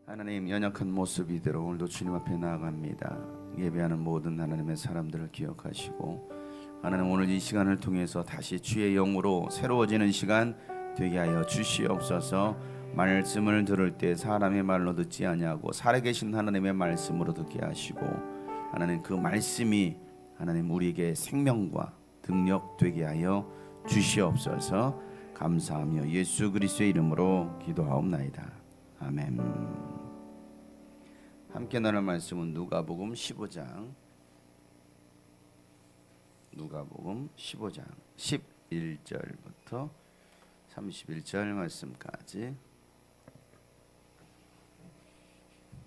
하나님, 연약한 모습 이대로 오늘도 주님 앞에 나아갑니다. 예배하는 모든 하나님의 사람들을 기억하시고 하나님, 오늘 이 시간을 통해서 다시 주의 영으로 새로워지는 시간 되게 하여 주시옵소서. 말씀을 들을 때 사람의 말로 듣지 아니하고 살아계신 하나님의 말씀으로 듣게 하시고 하나님, 그 말씀이 하나님 우리에게 생명과 능력 되게 하여 주시옵소서. 감사하며 예수 그리스도의 이름으로 기도하옵나이다. 아멘. 함께 나눌 말씀은 누가복음 15장 11절부터 31절 말씀까지.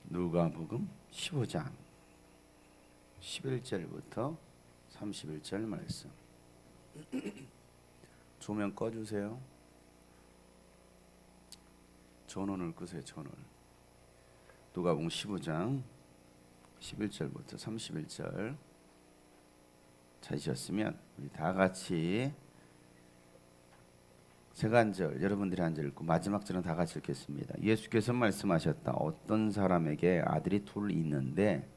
누가복음 15장 11절부터 31절 말씀. 조명 꺼주세요. 전원을 끄세요. 전원. 누가복음 15장 11절부터 31절 찾으셨으면 우리 다 같이 제가 한 절, 여러분들이 한 절 읽고 마지막 절은 다 같이 읽겠습니다. 예수께서 말씀하셨다. 어떤 사람에게 아들이 둘 있는데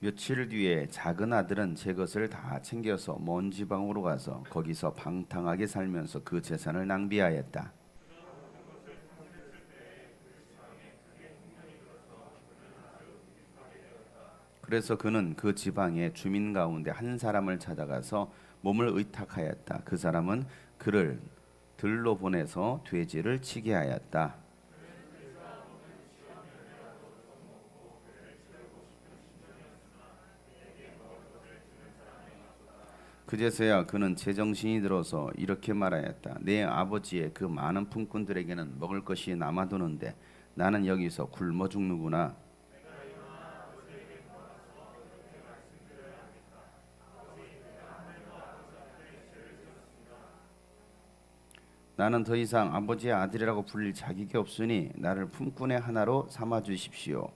며칠 뒤에 작은 아들은 제 것을 다 챙겨서 먼 지방으로 가서 거기서 방탕하게 살면서 그 재산을 낭비하였다. 그래서 그는 그 지방의 주민 가운데 한 사람을 찾아가서 몸을 의탁하였다. 그 사람은 그를 들로 보내서 돼지를 치게 하였다. 그제서야 그는 제정신이 들어서 이렇게 말하였다. 내 아버지의 그 많은 품꾼들에게는 먹을 것이 남아도는데 나는 여기서 굶어 죽는구나. 나는 더 이상 아버지의 아들이라고 불릴 자격이 없으니 나를 품꾼의 하나로 삼아 주십시오.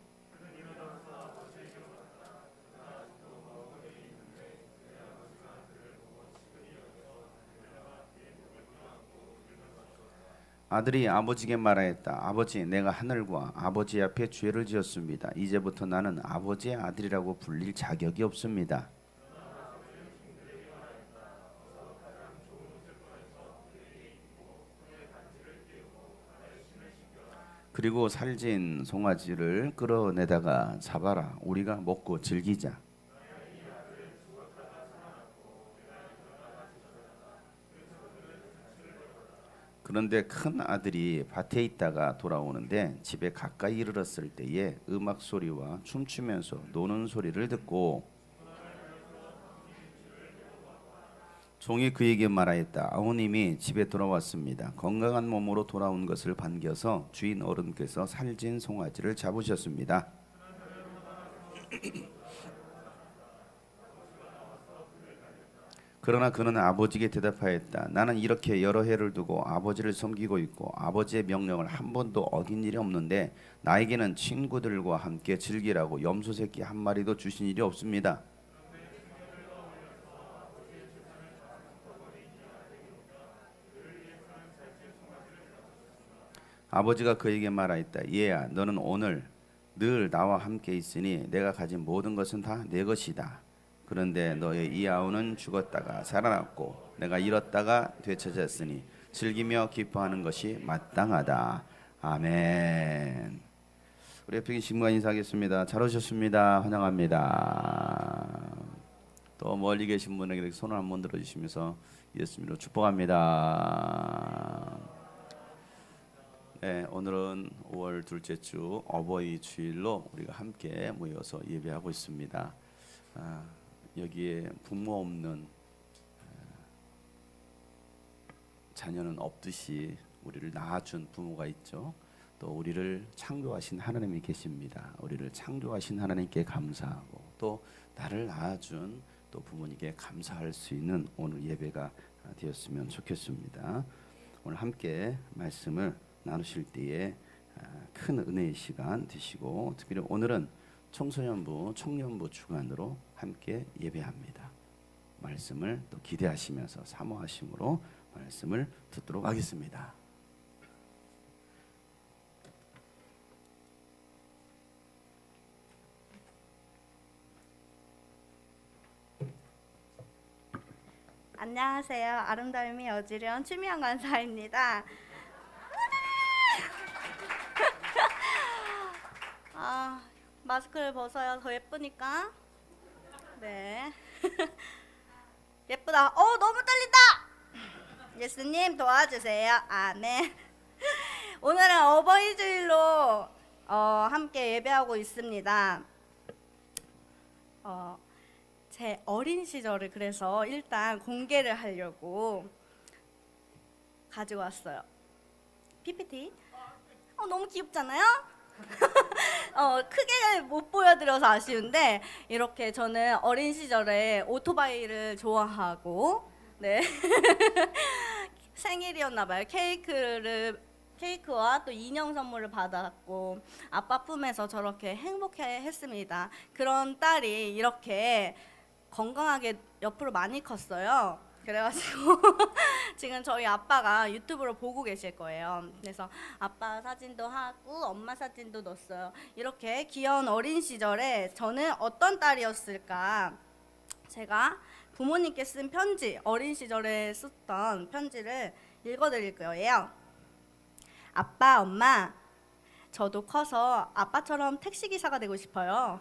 아들이 아버지에게 말하였다. 아버지, 내가 하늘과 아버지 앞에 죄를 지었습니다. 이제부터 나는 아버지의 아들이라고 불릴 자격이 없습니다. 그리고 살진 송아지를 끌어내다가 잡아라. 우리가 먹고 즐기자. 그런데 큰 아들이 밭에 있다가 돌아오는데 집에 가까이 이르렀을 때에 음악 소리와 춤추면서 노는 소리를 듣고 종이 그에게 말하였다. 아우님이 집에 돌아왔습니다. 건강한 몸으로 돌아온 것을 반겨서 주인 어른께서 살진 송아지를 잡으셨습니다. 그러나 그는 아버지에게 대답하였다. 나는 이렇게 여러 해를 두고 아버지를 섬기고 있고 아버지의 명령을 한 번도 어긴 일이 없는데 나에게는 친구들과 함께 즐기라고 염소 새끼 한 마리도 주신 일이 없습니다. 아버지가 그에게 말하였다. 얘야, 너는 오늘 늘 나와 함께 있으니 내가 가진 모든 것은 다 내 것이다. 그런데 너의 이 아우는 죽었다가 살아났고 내가 잃었다가 되찾았으니 즐기며 기뻐하는 것이 마땅하다. 아멘. 우리 옆에 계신 분과 인사하겠습니다. 잘 오셨습니다. 환영합니다. 또 멀리 계신 분에게 손을 한번 들어주시면서 예수님으로 축복합니다. 네, 오늘은 5월 둘째 주 어버이 주일로 우리가 함께 모여서 예배하고 있습니다. 여기에 부모 없는 자녀는 없듯이 우리를 낳아준 부모가 있죠. 또 우리를 창조하신 하나님이 계십니다. 우리를 창조하신 하나님께 감사하고 또 나를 낳아준 또 부모님께 감사할 수 있는 오늘 예배가 되었으면 좋겠습니다. 오늘 함께 말씀을 나누실 때에 큰 은혜의 시간 되시고 특별히 오늘은 청소년부, 청년부 주간으로 함께 예배합니다. 말씀을 또 기대하시면서 사모하심으로 말씀을 듣도록 하겠습니다. 안녕하세요. 아름다움이 어지러운 추미영 간사입니다. 마스크를 벗어야 더 예쁘니까. 네. 예쁘다. 너무 떨린다. 예수님 도와주세요. 아멘. 오늘은 어버이 주일로 함께 예배하고 있습니다. 제 어린 시절을 그래서 일단 공개를 하려고 가지고 왔어요. PPT. 너무 귀엽잖아요? 크게 못 보여드려서 아쉬운데, 이렇게 저는 어린 시절에 오토바이를 좋아하고, 네. 생일이었나봐요. 케이크와 또 인형 선물을 받았고, 아빠 품에서 저렇게 행복해 했습니다. 그런 딸이 이렇게 건강하게 옆으로 많이 컸어요. 그래가지고 지금 저희 아빠가 유튜브로 보고 계실 거예요. 그래서 아빠 사진도 하고 엄마 사진도 넣었어요. 이렇게 귀여운 어린 시절에 저는 어떤 딸이었을까? 제가 부모님께 쓴 편지, 어린 시절에 썼던 편지를 읽어드릴 거예요. 아빠, 엄마, 저도 커서 아빠처럼 택시기사가 되고 싶어요.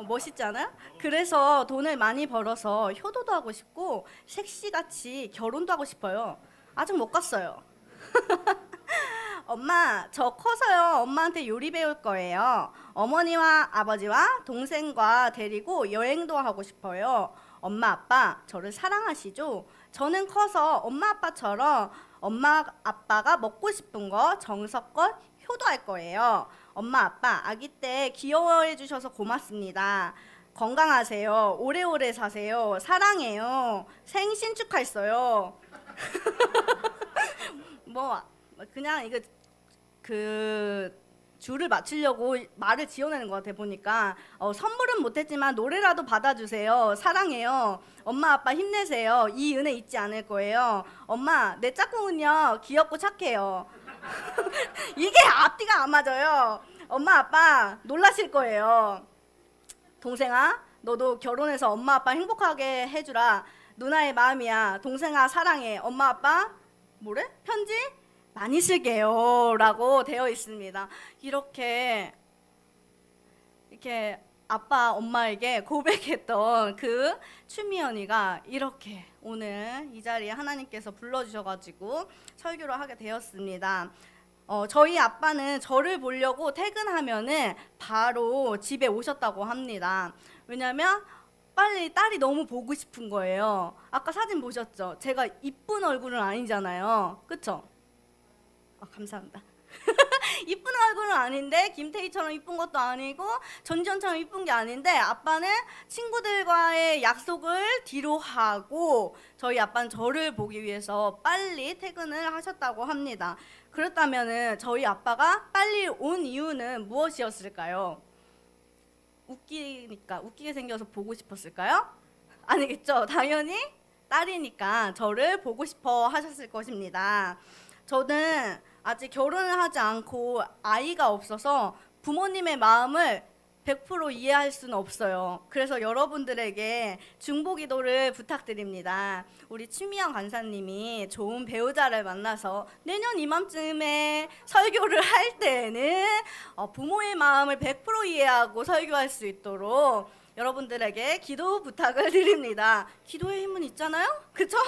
멋있지 않아요? 그래서 돈을 많이 벌어서 효도도 하고 싶고 섹시같이 결혼도 하고 싶어요. 아직 못 갔어요. 엄마, 저 커서요 엄마한테 요리 배울 거예요. 어머니와 아버지와 동생과 데리고 여행도 하고 싶어요. 엄마, 아빠, 저를 사랑하시죠? 저는 커서 엄마, 아빠처럼 엄마, 아빠가 먹고 싶은 거 정성껏 효도할 거예요. 엄마, 아빠, 아기 때 귀여워해 주셔서 고맙습니다. 건강하세요. 오래오래 사세요. 사랑해요. 생신 축하했어요. 그냥 이거 줄을 맞추려고 말을 지어내는 것 같아 보니까. 선물은 못했지만 노래라도 받아주세요. 사랑해요. 엄마, 아빠 힘내세요. 이 은혜 잊지 않을 거예요. 엄마, 내 짝꿍은요 귀엽고 착해요. 이게 앞뒤가 안 맞아요. 엄마, 아빠 놀라실 거예요. 동생아, 너도 결혼해서 엄마, 아빠 행복하게 해주라. 누나의 마음이야. 동생아, 사랑해. 엄마, 아빠 뭐래? 편지 많이 쓸게요 라고 되어 있습니다. 이렇게 아빠, 엄마에게 고백했던 그 추미연이가 이렇게 오늘 이 자리에 하나님께서 불러주셔가지고 설교를 하게 되었습니다. 저희 아빠는 저를 보려고 퇴근하면은 바로 집에 오셨다고 합니다. 왜냐면 빨리 딸이 너무 보고 싶은 거예요. 아까 사진 보셨죠? 제가 이쁜 얼굴은 아니잖아요. 그쵸? 감사합니다. 이쁜 얼굴은 아닌데 김태희처럼 이쁜 것도 아니고 전지현처럼 이쁜 게 아닌데 아빠는 친구들과의 약속을 뒤로 하고 저희 아빠는 저를 보기 위해서 빨리 퇴근을 하셨다고 합니다. 그렇다면은 저희 아빠가 빨리 온 이유는 무엇이었을까요? 웃기게 생겨서 보고 싶었을까요? 아니겠죠. 당연히 딸이니까 저를 보고 싶어 하셨을 것입니다. 저는 아직 결혼을 하지 않고 아이가 없어서 부모님의 마음을 100% 이해할 수는 없어요. 그래서 여러분들에게 중보기도를 부탁드립니다. 우리 추미영 간사님이 좋은 배우자를 만나서 내년 이맘쯤에 설교를 할 때에는 부모의 마음을 100% 이해하고 설교할 수 있도록 여러분들에게 기도 부탁을 드립니다. 기도의 힘은 있잖아요? 그쵸?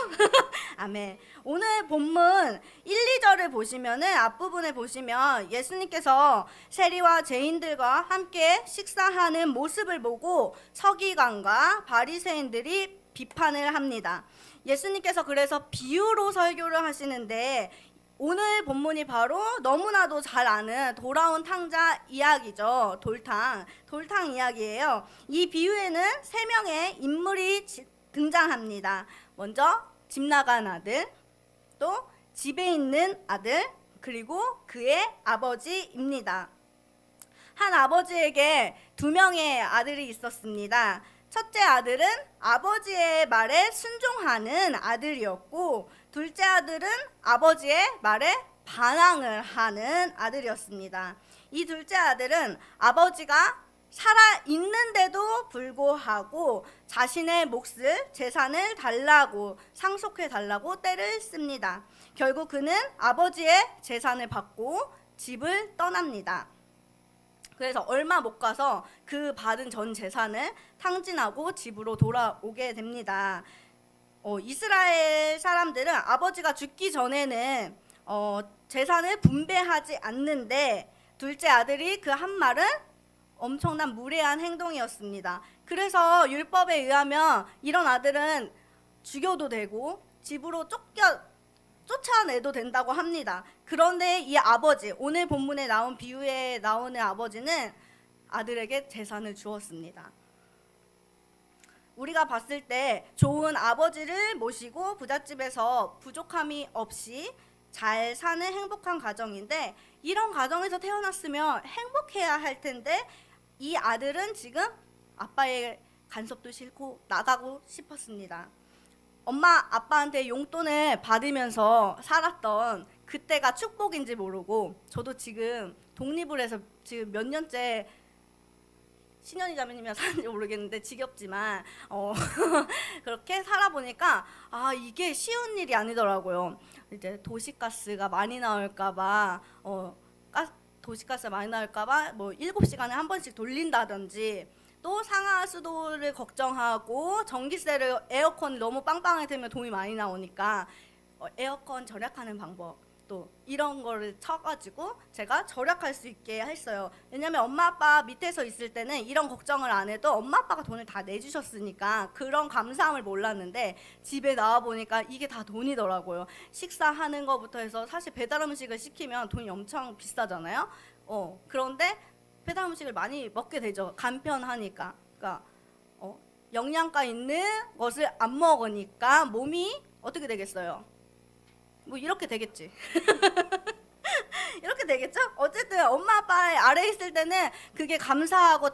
아멘. 오늘 본문 1, 2절을 보시면은 앞부분에 보시면 예수님께서 세리와 죄인들과 함께 식사하는 모습을 보고 서기관과 바리새인들이 비판을 합니다. 예수님께서 그래서 비유로 설교를 하시는데 오늘 본문이 바로 너무나도 잘 아는 돌아온 탕자 이야기죠. 돌탕 이야기예요. 이 비유에는 3명의 인물이 등장합니다. 먼저 집 나간 아들, 또 집에 있는 아들, 그리고 그의 아버지입니다. 한 아버지에게 두 명의 아들이 있었습니다. 첫째 아들은 아버지의 말에 순종하는 아들이었고, 둘째 아들은 아버지의 말에 반항을 하는 아들이었습니다. 이 둘째 아들은 아버지가 살아 있는데도 불구하고 자신의 몫을 재산을 달라고 상속해 달라고 떼를 씁니다. 결국 그는 아버지의 재산을 받고 집을 떠납니다. 그래서 얼마 못 가서 그 받은 전 재산을 탕진하고 집으로 돌아오게 됩니다. 이스라엘 사람들은 아버지가 죽기 전에는 재산을 분배하지 않는데, 둘째 아들이 그 한 말은 엄청난 무례한 행동이었습니다. 그래서 율법에 의하면 이런 아들은 죽여도 되고 집으로 쫓아내도 된다고 합니다. 그런데 이 아버지, 오늘 본문에 나온 비유에 나오는 아버지는 아들에게 재산을 주었습니다. 우리가 봤을 때 좋은 아버지를 모시고 부잣집에서 부족함이 없이 잘 사는 행복한 가정인데, 이런 가정에서 태어났으면 행복해야 할 텐데 이 아들은 지금 아빠의 간섭도 싫고 나가고 싶었습니다. 엄마 아빠한테 용돈을 받으면서 살았던 그때가 축복인지 모르고, 저도 지금 독립을 해서 지금 몇 년째 신현이 자매님이랑 사는지 모르겠는데 지겹지만 그렇게 살아보니까 이게 쉬운 일이 아니더라고요. 이제 도시가스가 많이 나올까봐 도시가스가 많이 나올까봐 뭐 7시간에 한 번씩 돌린다든지, 또 상하수도를 걱정하고 전기세를 에어컨이 너무 빵빵하게 되면 돈이 많이 나오니까 에어컨 절약하는 방법, 또 이런 거를 쳐가지고 제가 절약할 수 있게 했어요. 왜냐면 엄마 아빠 밑에서 있을 때는 이런 걱정을 안 해도 엄마 아빠가 돈을 다 내주셨으니까 그런 감사함을 몰랐는데, 집에 나와 보니까 이게 다 돈이더라고요. 식사하는 거부터 해서, 사실 배달 음식을 시키면 돈이 엄청 비싸잖아요. 그런데 배달 음식을 많이 먹게 되죠. 간편하니까. 그러니까 영양가 있는 것을 안 먹으니까 몸이 어떻게 되겠어요? 뭐 이렇게 되겠지. 이렇게 되겠죠? 어쨌든 엄마 아빠의 아래에 있을 때는 그게 감사하고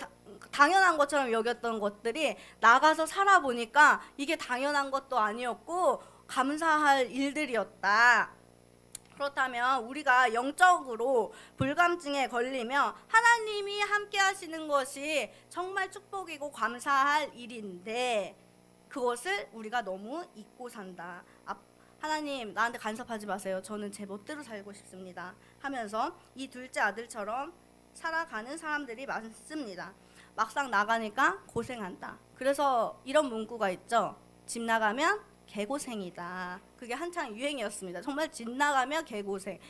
당연한 것처럼 여겼던 것들이 나가서 살아보니까 이게 당연한 것도 아니었고 감사할 일들이었다. 그렇다면 우리가 영적으로 불감증에 걸리면 하나님이 함께 하시는 것이 정말 축복이고 감사할 일인데, 그것을 우리가 너무 잊고 산다. 하나님 나한테 간섭하지 마세요. 저는 제 멋대로 살고 싶습니다 하면서 이 둘째 아들처럼 살아가는 사람들이 많습니다. 막상 나가니까 고생한다. 그래서 이런 문구가 있죠. 집 나가면 개고생이다. 그게 한창 유행이었습니다. 정말 집 나가면 개고생.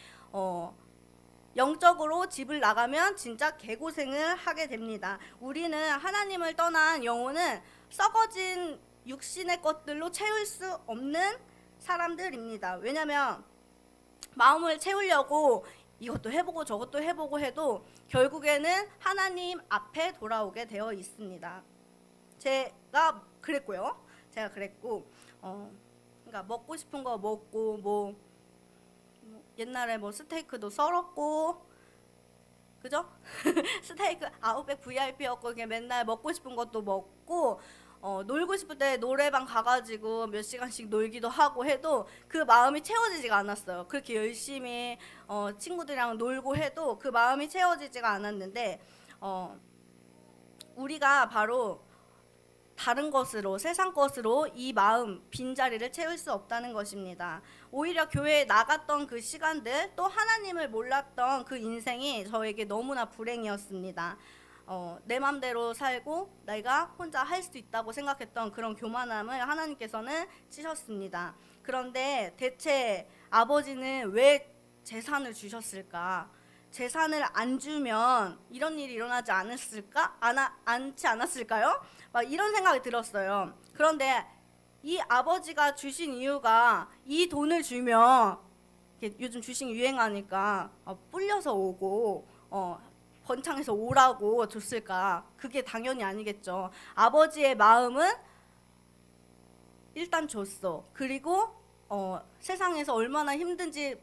영적으로 집을 나가면 진짜 개고생을 하게 됩니다. 우리는 하나님을 떠난 영혼은 썩어진 육신의 것들로 채울 수 없는 사람들입니다. 왜냐면 마음을 채우려고 이것도 해보고 저것도 해보고 해도 결국에는 하나님 앞에 돌아오게 되어 있습니다. 제가 그랬고 그러니까 먹고 싶은 거 먹고 뭐 옛날에 뭐 스테이크도 썰었고, 그죠? 스테이크 아웃백 VIP였고 그냥 맨날 먹고 싶은 것도 먹고, 놀고 싶을 때 노래방 가가지고 몇 시간씩 놀기도 하고 해도 그 마음이 채워지지가 않았어요. 그렇게 열심히 친구들이랑 놀고 해도 그 마음이 채워지지가 않았는데, 우리가 바로 다른 것으로, 세상 것으로 이 마음 빈자리를 채울 수 없다는 것입니다. 오히려 교회에 나갔던 그 시간들, 또 하나님을 몰랐던 그 인생이 저에게 너무나 불행이었습니다. 내 맘대로 살고 내가 혼자 할 수 있다고 생각했던 그런 교만함을 하나님께서는 치셨습니다. 그런데 대체 아버지는 왜 재산을 주셨을까? 재산을 안 주면 이런 일이 일어나지 않지 않았을까요? 막 이런 생각이 들었어요. 그런데 이 아버지가 주신 이유가, 이 돈을 주면 요즘 주식 유행하니까 불려서 오고 번창해서 오라고 줬을까? 그게 당연히 아니겠죠. 아버지의 마음은 일단 줬어. 그리고 세상에서 얼마나 힘든지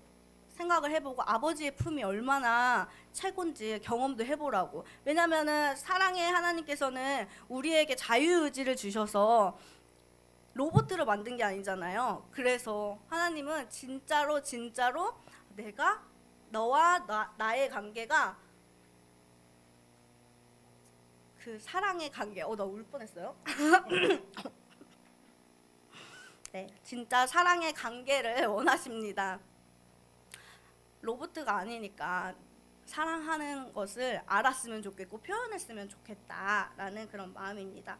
생각을 해보고 아버지의 품이 얼마나 최고인지 경험도 해보라고. 왜냐면은 사랑의 하나님께서는 우리에게 자유의지를 주셔서 로봇으로 만든 게 아니잖아요. 그래서 하나님은 진짜로 내가 너와 나의 관계가 그 사랑의 관계. 나 울 뻔했어요. 네, 진짜 사랑의 관계를 원하십니다. 로봇가 아니니까 사랑하는 것을 알았으면 좋겠고 표현했으면 좋겠다라는 그런 마음입니다.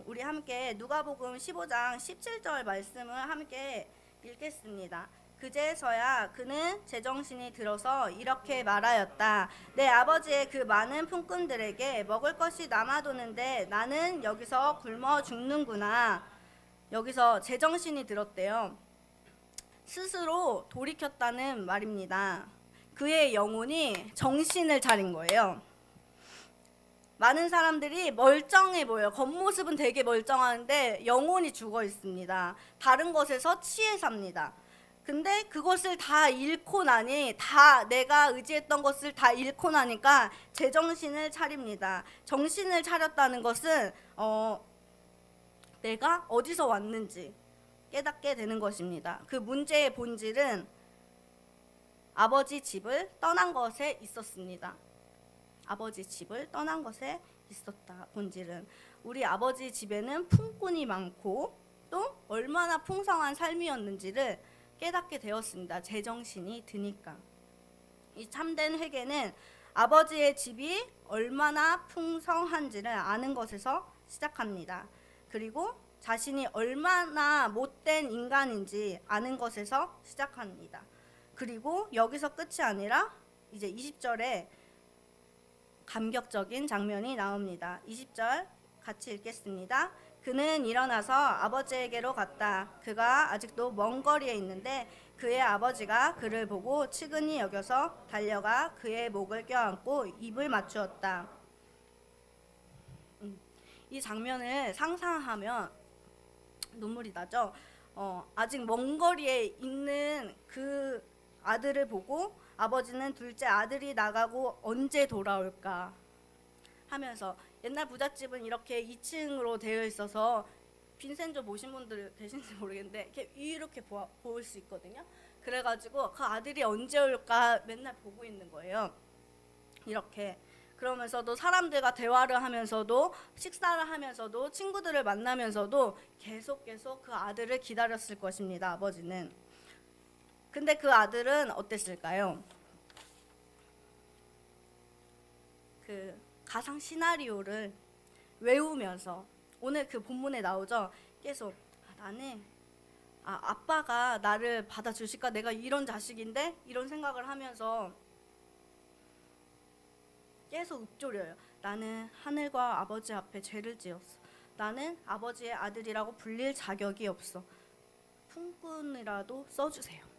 우리 함께 누가복음 15장 17절 말씀을 함께 읽겠습니다. 그제서야 그는 제정신이 들어서 이렇게 말하였다. 내 아버지의 그 많은 품꾼들에게 먹을 것이 남아도는데 나는 여기서 굶어 죽는구나. 여기서 제정신이 들었대요. 스스로 돌이켰다는 말입니다. 그의 영혼이 정신을 차린 거예요. 많은 사람들이 멀쩡해 보여요. 겉모습은 되게 멀쩡한데 영혼이 죽어 있습니다. 다른 것에서 취해 삽니다. 근데 그것을 다 잃고 나니, 다 내가 의지했던 것을 다 잃고 나니까 제정신을 차립니다. 정신을 차렸다는 것은 내가 어디서 왔는지 깨닫게 되는 것입니다. 그 문제의 본질은 아버지 집을 떠난 것에 있었습니다. 아버지 집을 떠난 것에 있었다. 본질은 우리 아버지 집에는 품꾼이 많고 또 얼마나 풍성한 삶이었는지를 깨닫게 되었습니다. 제정신이 드니까. 이 참된 회개는 아버지의 집이 얼마나 풍성한지를 아는 것에서 시작합니다. 그리고 자신이 얼마나 못된 인간인지 아는 것에서 시작합니다. 그리고 여기서 끝이 아니라 이제 20절에 감격적인 장면이 나옵니다. 20절 같이 읽겠습니다. 그는 일어나서 아버지에게로 갔다. 그가 아직도 먼 거리에 있는데 그의 아버지가 그를 보고 측은히 여겨서 달려가 그의 목을 껴안고 입을 맞추었다. 이 장면을 상상하면 눈물이 나죠. 아직 먼 거리에 있는 그 아들을 보고 아버지는 둘째 아들이 나가고 언제 돌아올까 하면서, 옛날 부잣집은 이렇게 2층으로 되어 있어서 빈센조 보신 분들 계신지 모르겠는데 이렇게 보일 수 있거든요. 그래가지고 그 아들이 언제 올까 맨날 보고 있는 거예요. 이렇게. 그러면서도 사람들과 대화를 하면서도 식사를 하면서도 친구들을 만나면서도 계속 그 아들을 기다렸을 것입니다. 아버지는. 근데 그 아들은 어땠을까요? 그 가상 시나리오를 외우면서, 오늘 그 본문에 나오죠. 계속 나는 아빠가 나를 받아주실까? 내가 이런 자식인데? 이런 생각을 하면서 계속 읊조려요. 나는 하늘과 아버지 앞에 죄를 지었어. 나는 아버지의 아들이라고 불릴 자격이 없어. 품꾼이라도 써주세요.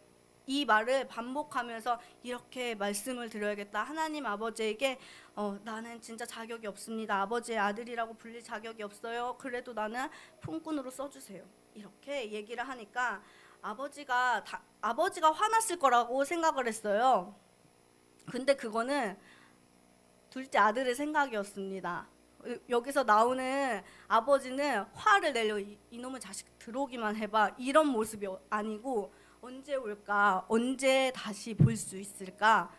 이 말을 반복하면서 이렇게 말씀을 드려야겠다. 하나님 아버지에게 나는 진짜 자격이 없습니다. 아버지의 아들이라고 불릴 자격이 없어요. 그래도 나는 품꾼으로 써주세요. 이렇게 얘기를 하니까 아버지가 화났을 거라고 생각을 했어요. 근데 그거는 둘째 아들의 생각이었습니다. 여기서 나오는 아버지는 화를 내려 이놈의 자식 들어오기만 해봐 이런 모습이 아니고, 언제 올까? 언제 다시 볼 수 있을까?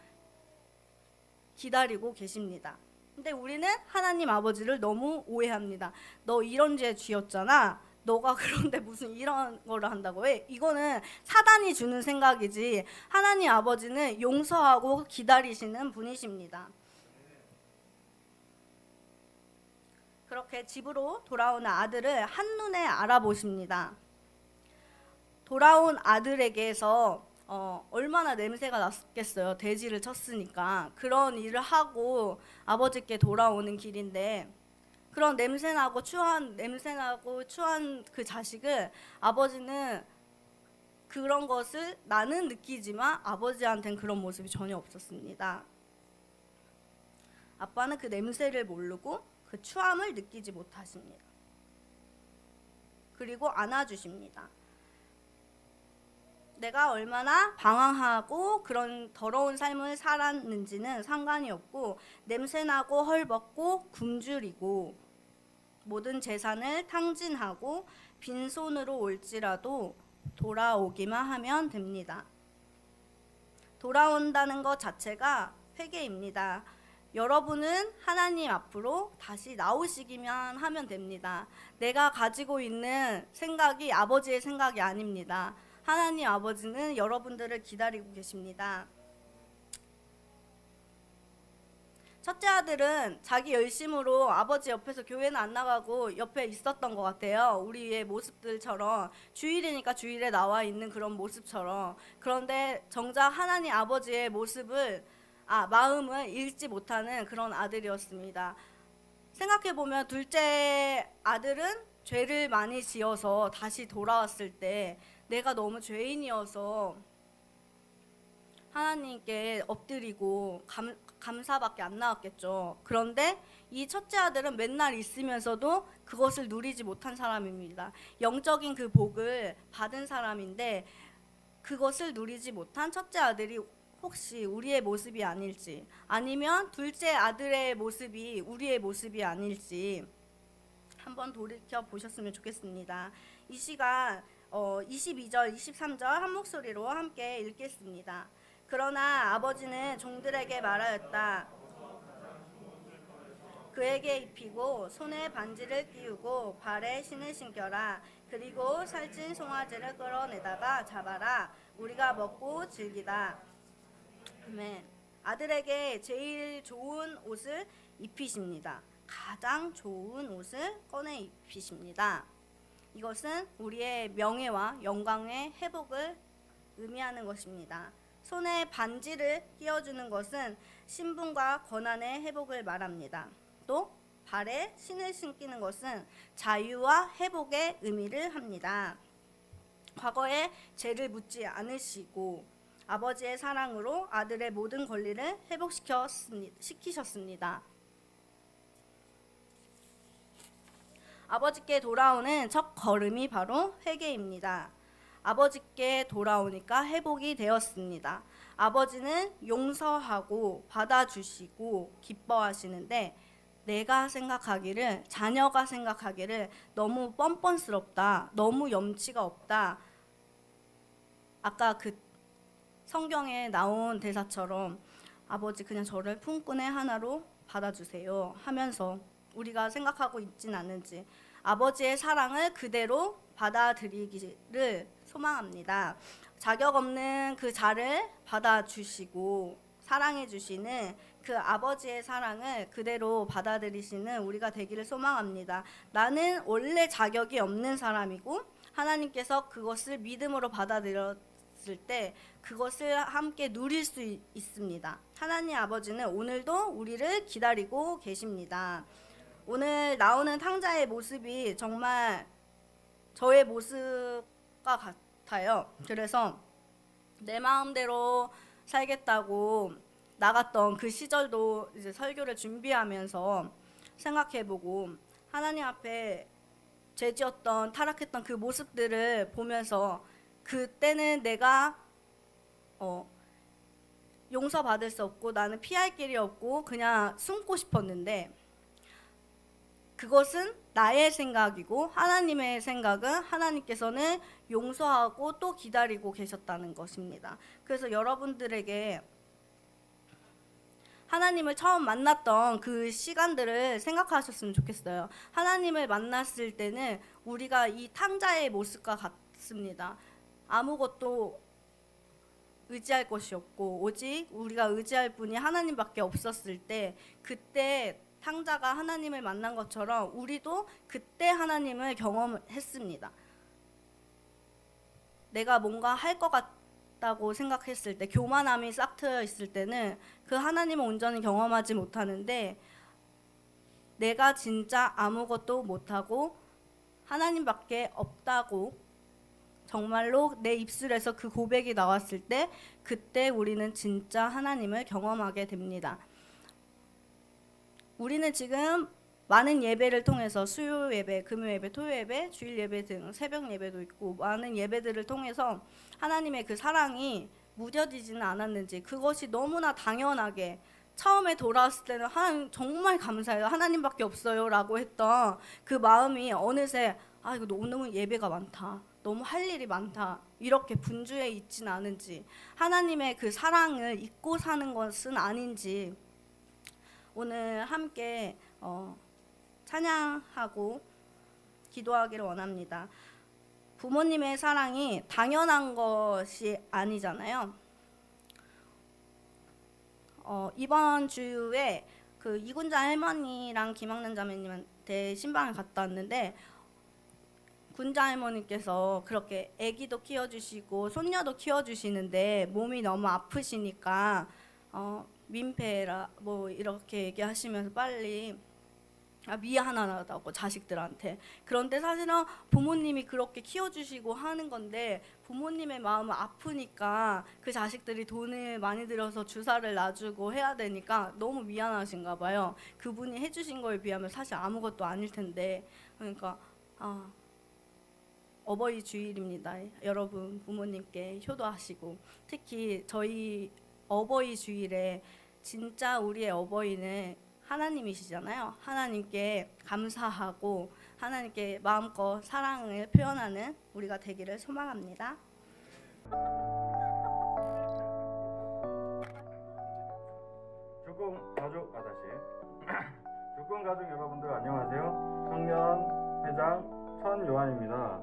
기다리고 계십니다. 근데 우리는 하나님 아버지를 너무 오해합니다. 너 이런 죄 지었잖아. 너가 그런데 무슨 이런 거를 한다고 해? 이거는 사단이 주는 생각이지, 하나님 아버지는 용서하고 기다리시는 분이십니다. 그렇게 집으로 돌아오는 아들을 한눈에 알아보십니다. 돌아온 아들에게서 얼마나 냄새가 났겠어요. 돼지를 쳤으니까. 그런 일을 하고 아버지께 돌아오는 길인데, 그런 냄새나고 추한 그 자식을 아버지는 그런 것을 나는 느끼지만 아버지한테는 그런 모습이 전혀 없었습니다. 아빠는 그 냄새를 모르고 그 추함을 느끼지 못하십니다. 그리고 안아주십니다. 내가 얼마나 방황하고 그런 더러운 삶을 살았는지는 상관이 없고, 냄새나고 헐벗고 굶주리고 모든 재산을 탕진하고 빈손으로 올지라도 돌아오기만 하면 됩니다. 돌아온다는 것 자체가 회개입니다. 여러분은 하나님 앞으로 다시 나오시기만 하면 됩니다. 내가 가지고 있는 생각이 아버지의 생각이 아닙니다. 하나님 아버지는 여러분들을 기다리고 계십니다. 첫째 아들은 자기 열심으로 아버지 옆에서 교회는 안 나가고 옆에 있었던 것 같아요. 우리의 모습들처럼 주일이니까 주일에 나와 있는 그런 모습처럼. 그런데 정작 하나님 아버지의 마음을 읽지 못하는 그런 아들이었습니다. 생각해보면 둘째 아들은 죄를 많이 지어서 다시 돌아왔을 때 내가 너무 죄인이어서 하나님께 엎드리고 감사밖에 안 나왔겠죠. 그런데 이 첫째 아들은 맨날 있으면서도 그것을 누리지 못한 사람입니다. 영적인 그 복을 받은 사람인데 그것을 누리지 못한 첫째 아들이 혹시 우리의 모습이 아닐지, 아니면 둘째 아들의 모습이 우리의 모습이 아닐지 한번 돌이켜 보셨으면 좋겠습니다. 이 시간 22절, 23절 한 목소리로 함께 읽겠습니다. 그러나 아버지는 종들에게 말하였다. 그에게 입히고 손에 반지를 끼우고 발에 신을 신겨라. 그리고 살찐 송아지를 끌어내다가 잡아라. 우리가 먹고 즐기다. 아멘. 아들에게 제일 좋은 옷을 입히십니다. 가장 좋은 옷을 꺼내 입히십니다. 이것은 우리의 명예와 영광의 회복을 의미하는 것입니다. 손에 반지를 끼워주는 것은 신분과 권한의 회복을 말합니다. 또 발에 신을 신기는 것은 자유와 회복의 의미를 합니다. 과거에 죄를 묻지 않으시고 아버지의 사랑으로 아들의 모든 권리를 회복시키셨습니다. 아버지께 돌아오는 첫 걸음이 바로 회개입니다. 아버지께 돌아오니까 회복이 되었습니다. 아버지는 용서하고 받아주시고 기뻐하시는데 내가 생각하기를, 자녀가 생각하기를 너무 뻔뻔스럽다, 너무 염치가 없다. 아까 그 성경에 나온 대사처럼 아버지 그냥 저를 품꾼의 하나로 받아주세요 하면서 우리가 생각하고 있진 않은지 아버지의 사랑을 그대로 받아들이기를 소망합니다. 자격 없는 그 자를 받아주시고 사랑해 주시는 그 아버지의 사랑을 그대로 받아들이시는 우리가 되기를 소망합니다. 나는 원래 자격이 없는 사람이고 하나님께서 그것을 믿음으로 받아들였을 때 그것을 함께 누릴 수 있습니다. 하나님 아버지는 오늘도 우리를 기다리고 계십니다. 오늘 나오는 탕자의 모습이 정말 저의 모습과 같아요. 그래서 내 마음대로 살겠다고 나갔던 그 시절도 이제 설교를 준비하면서 생각해보고 하나님 앞에 죄지었던 타락했던 그 모습들을 보면서 그때는 내가 용서받을 수 없고 나는 피할 길이 없고 그냥 숨고 싶었는데 그것은 나의 생각이고 하나님의 생각은 하나님께서는 용서하고 또 기다리고 계셨다는 것입니다. 그래서 여러분들에게 하나님을 처음 만났던 그 시간들을 생각하셨으면 좋겠어요. 하나님을 만났을 때는 우리가 이 탕자의 모습과 같습니다. 아무것도 의지할 것이 없고 오직 우리가 의지할 분이 하나님밖에 없었을 때 그때 탕자가 하나님을 만난 것처럼 우리도 그때 하나님을 경험했습니다. 내가 뭔가 할 것 같다고 생각했을 때 교만함이 싹 트여 있을 때는 그 하나님을 온전히 경험하지 못하는데 내가 진짜 아무것도 못하고 하나님밖에 없다고 정말로 내 입술에서 그 고백이 나왔을 때 그때 우리는 진짜 하나님을 경험하게 됩니다. 우리는 지금 많은 예배를 통해서 수요 예배, 금요 예배, 토요 예배, 주일 예배 등 새벽 예배도 있고 많은 예배들을 통해서 하나님의 그 사랑이 무뎌지지는 않았는지 그것이 너무나 당연하게 처음에 돌아왔을 때는 하나님 정말 감사해요. 하나님밖에 없어요라고 했던 그 마음이 어느새 아 이거 너무 예배가 많다. 너무 할 일이 많다. 이렇게 분주해 있진 않은지 하나님의 그 사랑을 잊고 사는 것은 아닌지 오늘 함께 찬양하고 기도하기를 원합니다. 부모님의 사랑이 당연한 것이 아니잖아요. 이번 주에 그 이군자 할머니랑 김학란 자매님한테 신방을 갔다 왔는데 군자 할머니께서 그렇게 아기도 키워주시고 손녀도 키워주시는데 몸이 너무 아프시니까 민폐라 뭐 이렇게 얘기하시면서 빨리 미안하다고 자식들한테. 그런데 사실은 부모님이 그렇게 키워주시고 하는 건데 부모님의 마음은 아프니까 그 자식들이 돈을 많이 들여서 주사를 놔주고 해야 되니까 너무 미안하신가 봐요. 그분이 해주신 거에 비하면 사실 아무것도 아닐 텐데. 그러니까 어버이 주일입니다. 여러분 부모님께 효도하시고 특히 저희 어버이 주일에 진짜 우리의 어버이는 하나님이시잖아요. 하나님께 감사하고 하나님께 마음껏 사랑을 표현하는 우리가 되기를 소망합니다. 죽음 가족 아다시 죽음 가족 여러분들 안녕하세요. 청년 회장 천요한입니다.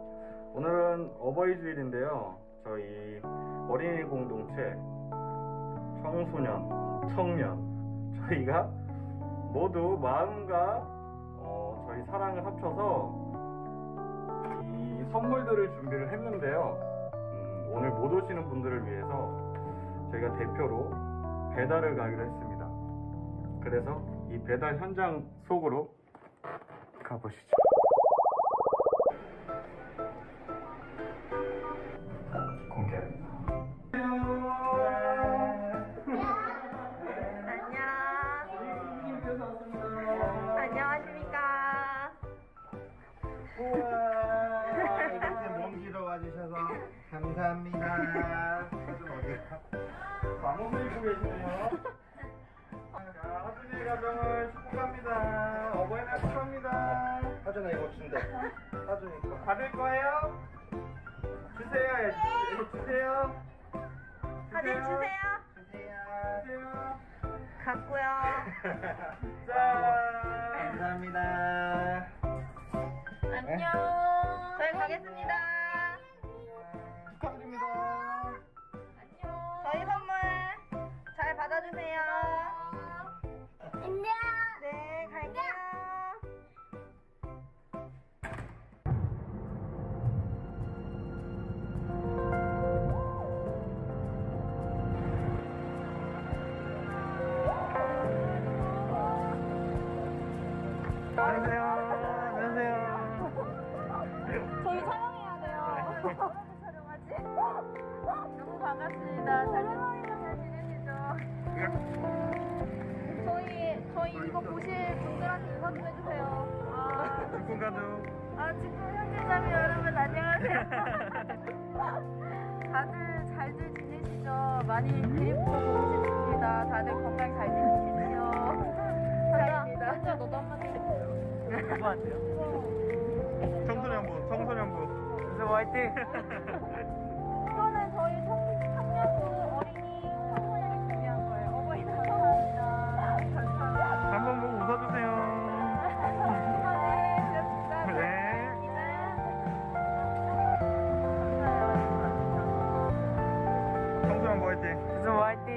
오늘은 어버이 주일인데요. 저희 어린이 공동체 청소년, 청년 저희가 모두 마음과 저희 사랑을 합쳐서 이 선물들을 준비를 했는데요. 오늘 못 오시는 분들을 위해서 저희가 대표로 배달을 가기로 했습니다. 그래서 이 배달 현장 속으로 가보시죠. 공개합니다. 안녕하십니까. 우와, 이렇게 먼 길을 와주셔서 감사합니다. 사진 어디가? 마음을 입고 계시네요. 자, 하준이 가정을 축복합니다. 어버이날 축하합니다. 하준아 이거 준대. 하준이 이거. 받을 거예요? 주세요. 주세요. 사진 주세요. 주세요. 갖고요. 짠. 감사합니다. 안녕. 저희 가겠습니다. 축하드립니다. 저희 선물 잘 받아주세요. 안녕. 네, 갈게요. 안녕하세요. 안녕하세요. 저희 촬영해야 돼요. 촬영하지? 너무 반갑습니다. 잘 지내시죠? 저희 이거 보실 분들한테 인사 좀 해주세요. 죽음 가족. 지금 현실자매 여러분 안녕하세요. 다들 잘들 지내시죠? 많이 그립고 보고 싶습니다. 다들 건강 잘 지내십시오. 감사합니다. 현자 너도 한마디 해줘. 누구한테요? 청소년부. 그래서 화이팅! 이거는 저희 청년부 어린이 청소년이 준비한 거예요. 어버이날 감사합니다. 감사합니다. 한번 보고 웃어주세요. 네. 청소년부 화이팅! 청소년부 화이팅!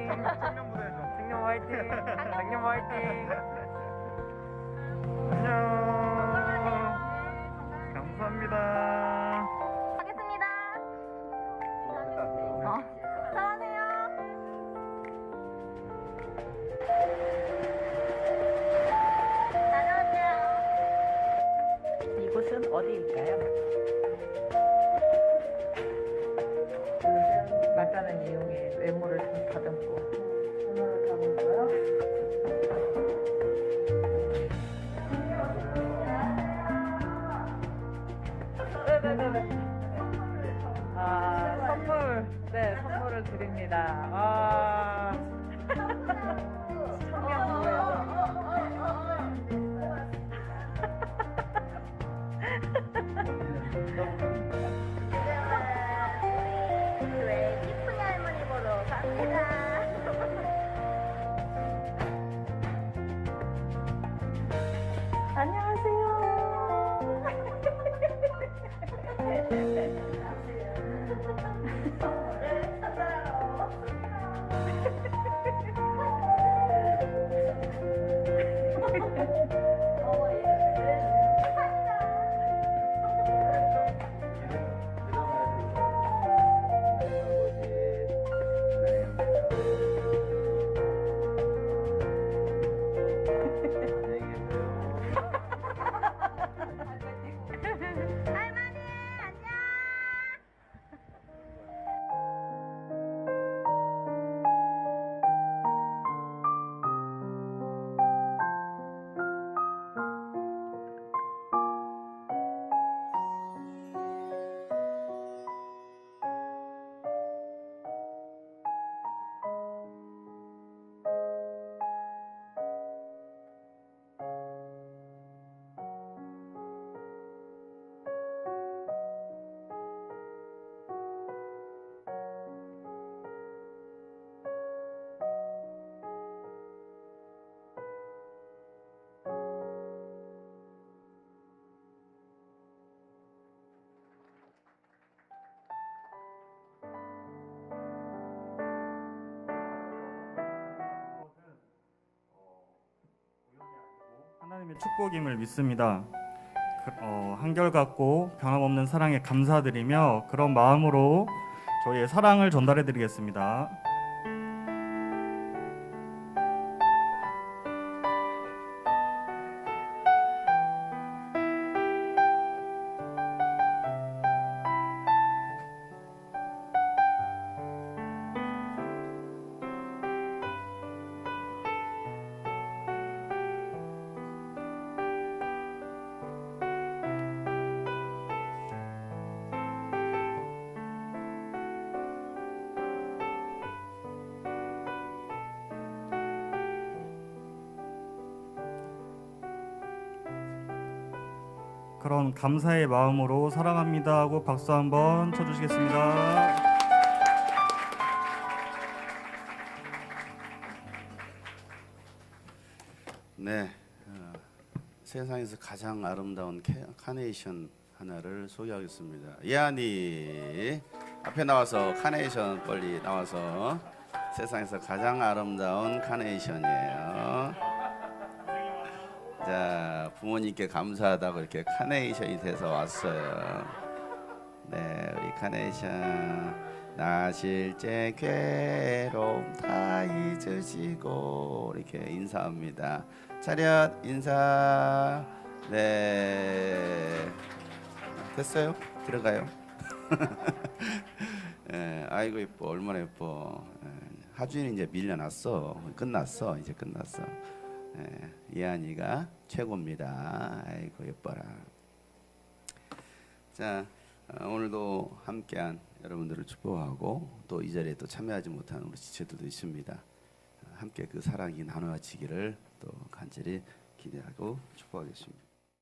청년부도 해줘. 청년 화이팅! 청년 화이팅! 안녕! 감사합니다. 하겠습니다. 사랑해요. 다녀왔어요. 이곳은 어디일까요? 막다른 이용의 외모를 좀 다듬고 전화를 담았고요. 감사합니다. 아. 교회 티프니 할머니 보러 갑니다. 하나님의 축복임을 믿습니다. 한결같고 변함없는 사랑에 감사드리며 그런 마음으로 저희의 사랑을 전달해 드리겠습니다. 그런 감사의 마음으로 사랑합니다 하고 박수 한번 쳐주시겠습니다. 네, 세상에서 가장 아름다운 카네이션 하나를 소개하겠습니다. 예안이 앞에 나와서 카네이션 빨리 나와서 세상에서 가장 아름다운 카네이션이에요. 자, 부모님께 감사하다고 이렇게 카네이션이 돼서 왔어요. 네, 우리 카네이션 나실제 괴로움 다 잊으시고 이렇게 인사합니다. 차렷 인사. 네, 됐어요? 들어가요. 네, 아이고 예뻐, 얼마나 예뻐. 하준이 이제 밀려났어. 끝났어, 이제 끝났어. 예안이가 최고입니다. 아이고 예뻐라. 자, 오늘도 함께한 여러분들을 축복하고 또 이 자리에 또 참여하지 못한 우리 지체들도 있습니다. 함께 그 사랑이 나누어지기를 또 간절히 기대하고 축복하겠습니다.